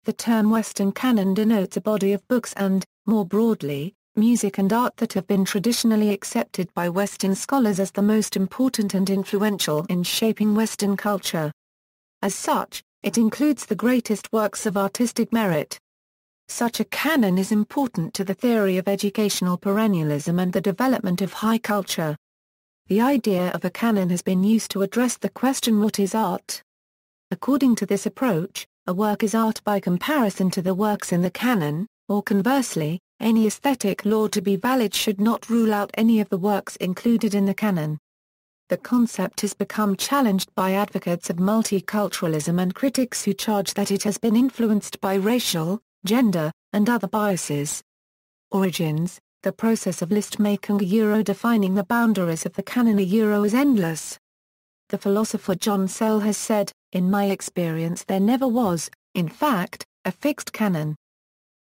The term Western canon denotes a body of books and, more broadly, music and art that have been traditionally accepted by Western scholars as the most important and influential in shaping Western culture. As such, it includes the greatest works of artistic merit. Such a canon is important to the theory of educational perennialism and the development of high culture. The idea of a canon has been used to address the question, what is art? According to this approach, a work is art by comparison to the works in the canon, or conversely, any aesthetic law to be valid should not rule out any of the works included in the canon. The concept has become challenged by advocates of multiculturalism and critics who charge that it has been influenced by racial, gender, and other biases. Origins: the process of list-making defining the boundaries of the canon is endless. The philosopher John Searle has said, "In my experience there never was, in fact, a fixed canon.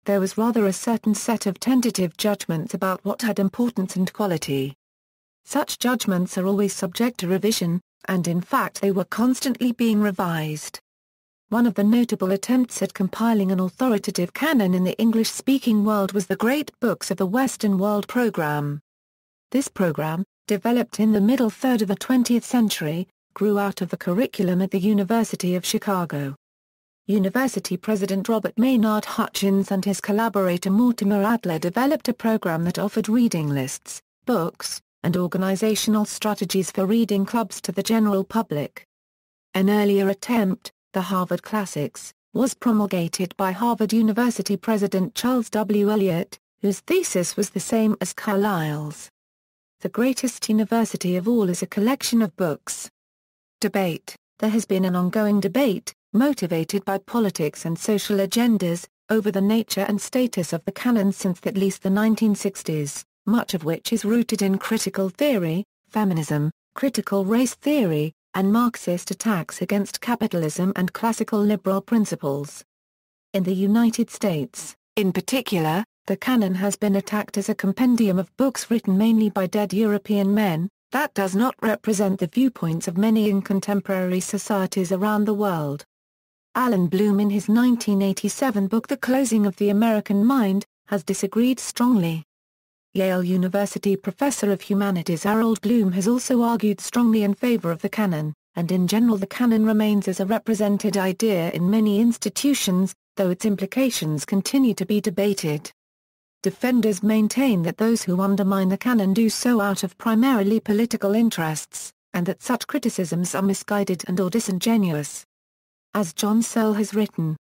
There was rather a certain set of tentative judgments about what had importance and quality. Such judgments are always subject to revision, and in fact they were constantly being revised." One of the notable attempts at compiling an authoritative canon in the English-speaking world was the Great Books of the Western World program. This program, developed in the middle third of the 20th century, grew out of the curriculum at the University of Chicago. University President Robert Maynard Hutchins and his collaborator Mortimer Adler developed a program that offered reading lists, books, and organizational strategies for reading clubs to the general public. An earlier attempt, the Harvard Classics, was promulgated by Harvard University President Charles W. Eliot, whose thesis was the same as Carlyle's. The greatest university of all is a collection of books. Debate: there has been an ongoing debate, motivated by politics and social agendas, over the nature and status of the canon since at least the 1960s. Much of which is rooted in critical theory, feminism, critical race theory, and Marxist attacks against capitalism and classical liberal principles. In the United States, in particular, the canon has been attacked as a compendium of books written mainly by dead European men, that does not represent the viewpoints of many in contemporary societies around the world. Alan Bloom in his 1987 book The Closing of the American Mind, has disagreed strongly. Yale University professor of humanities Harold Bloom has also argued strongly in favor of the canon, and in general the canon remains as a represented idea in many institutions, though its implications continue to be debated. Defenders maintain that those who undermine the canon do so out of primarily political interests, and that such criticisms are misguided and/or disingenuous. As John Searle has written,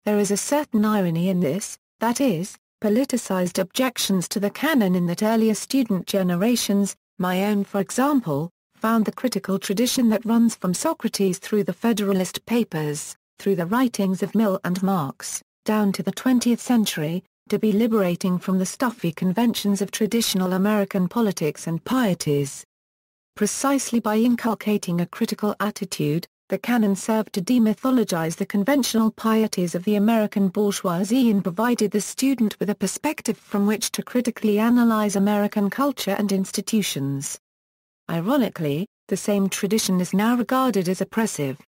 there is a certain irony in this, that is, politicized objections to the canon in that earlier student generations, my own for example, found the critical tradition that runs from Socrates through the Federalist Papers, through the writings of Mill and Marx, down to the 20th century, to be liberating from the stuffy conventions of traditional American politics and pieties. Precisely by inculcating a critical attitude, the canon served to demythologize the conventional pieties of the American bourgeoisie and provided the student with a perspective from which to critically analyze American culture and institutions. Ironically, the same tradition is now regarded as oppressive.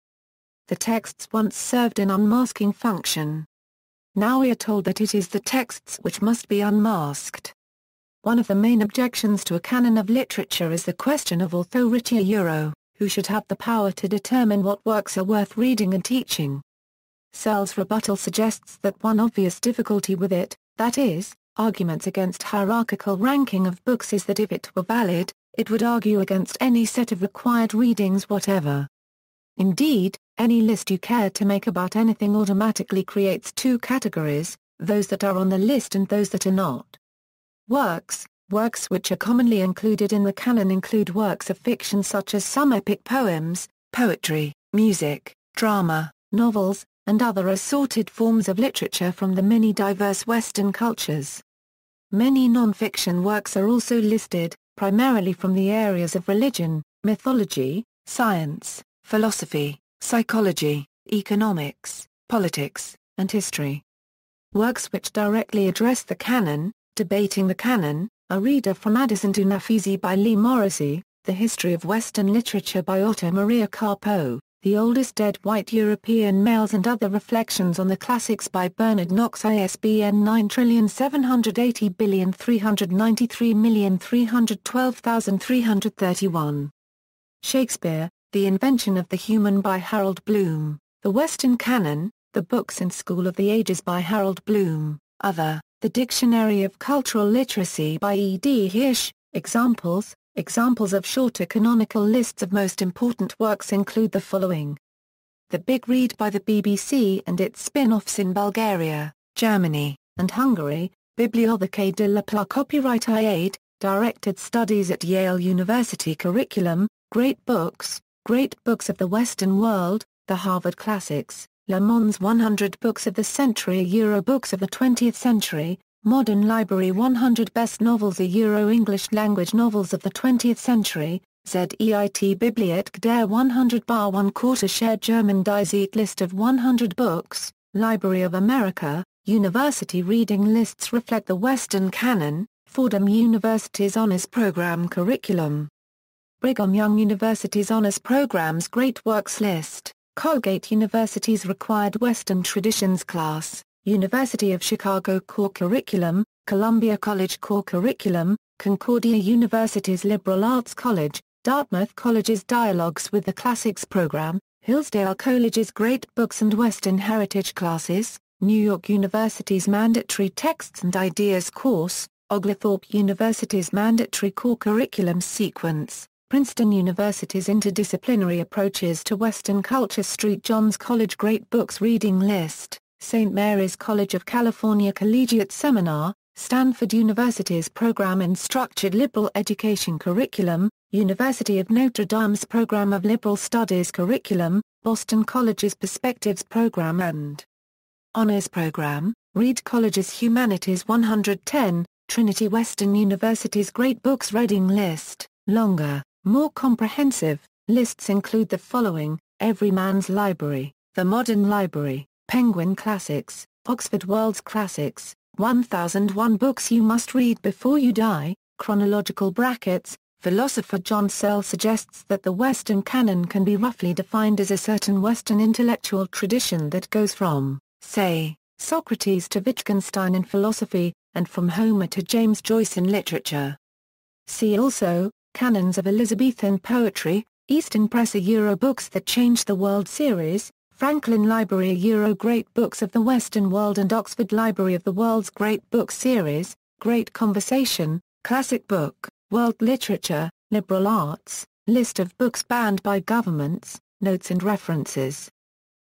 The texts once served an unmasking function. Now we are told that it is the texts which must be unmasked. One of the main objections to a canon of literature is the question of authority, who should have the power to determine what works are worth reading and teaching. Searle's rebuttal suggests that one obvious difficulty with it, that is, arguments against hierarchical ranking of books, is that if it were valid, it would argue against any set of required readings whatever. Indeed, any list you care to make about anything automatically creates two categories, those that are on the list and those that are not. Works which are commonly included in the canon include works of fiction such as some epic poems, poetry, music, drama, novels, and other assorted forms of literature from the many diverse Western cultures. Many non-fiction works are also listed, primarily from the areas of religion, mythology, science, philosophy, psychology, economics, politics, and history. Works which directly address the canon, Debating the Canon, A Reader from Addison to Nafisi by Lee Morrissey, The History of Western Literature by Otto Maria Carpo, The Oldest Dead White European Males and Other Reflections on the Classics by Bernard Knox, ISBN 9780393312331. Shakespeare, The Invention of the Human by Harold Bloom, The Western Canon, The Books and School of the Ages by Harold Bloom, Other, The Dictionary of Cultural Literacy by E. D. Hirsch. Examples of shorter canonical lists of most important works include the following. The Big Read by the BBC and its spin-offs in Bulgaria, Germany, and Hungary, Bibliothèque de la Part copyright I-8, directed studies at Yale University curriculum, Great Books of the Western World, the Harvard Classics, Le Monde 100 Books of the Century, Euro Books of the 20th Century, Modern Library 100 Best Novels, Euro English Language Novels of the 20th Century, ZEIT Bibliothèque der 100 bar 1 quarter Shared German Die Zeit List of 100 Books, Library of America, University Reading Lists reflect the Western Canon, Fordham University's Honours Program Curriculum. Brigham Young University's Honours Programs Great Works List, Colgate University's Required Western Traditions Class, University of Chicago Core Curriculum, Columbia College Core Curriculum, Concordia University's Liberal Arts College, Dartmouth College's Dialogues with the Classics Program, Hillsdale College's Great Books and Western Heritage Classes, New York University's Mandatory Texts and Ideas Course, Oglethorpe University's Mandatory Core Curriculum Sequence, Princeton University's Interdisciplinary Approaches to Western Culture, St. John's College Great Books Reading List, St. Mary's College of California Collegiate Seminar, Stanford University's Program in Structured Liberal Education Curriculum, University of Notre Dame's Program of Liberal Studies Curriculum, Boston College's Perspectives Program and Honors Program, Reed College's Humanities 110, Trinity Western University's Great Books Reading List. Longer, more comprehensive lists include the following: Everyman's Library, The Modern Library, Penguin Classics, Oxford World's Classics, 1001 Books You Must Read Before You Die, Chronological Brackets. Philosopher John Searle suggests that the Western canon can be roughly defined as a certain Western intellectual tradition that goes from, say, Socrates to Wittgenstein in philosophy, and from Homer to James Joyce in literature. See also, Canons of Elizabethan Poetry, Eastern Press, Euro Books That Changed the World series, Franklin Library, Euro Great Books of the Western World, and Oxford Library of the World's Great Books series, Great Conversation, Classic Book, World Literature, Liberal Arts, List of books banned by governments, Notes and References.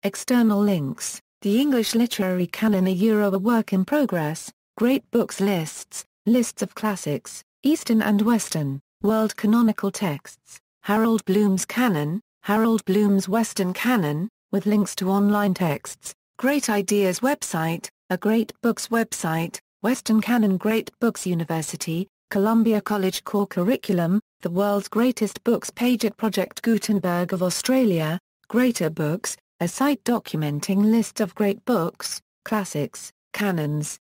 External links: The English Literary Canon, a Work in Progress, Great Books Lists, Lists of Classics, Eastern and Western, World Canonical Texts, Harold Bloom's Canon, Harold Bloom's Western Canon, with links to online texts, Great Ideas website, a Great Books website, Western Canon Great Books University, Columbia College Core Curriculum, The World's Greatest Books page at Project Gutenberg of Australia, Greater Books, a site documenting lists of great books, classics, canons,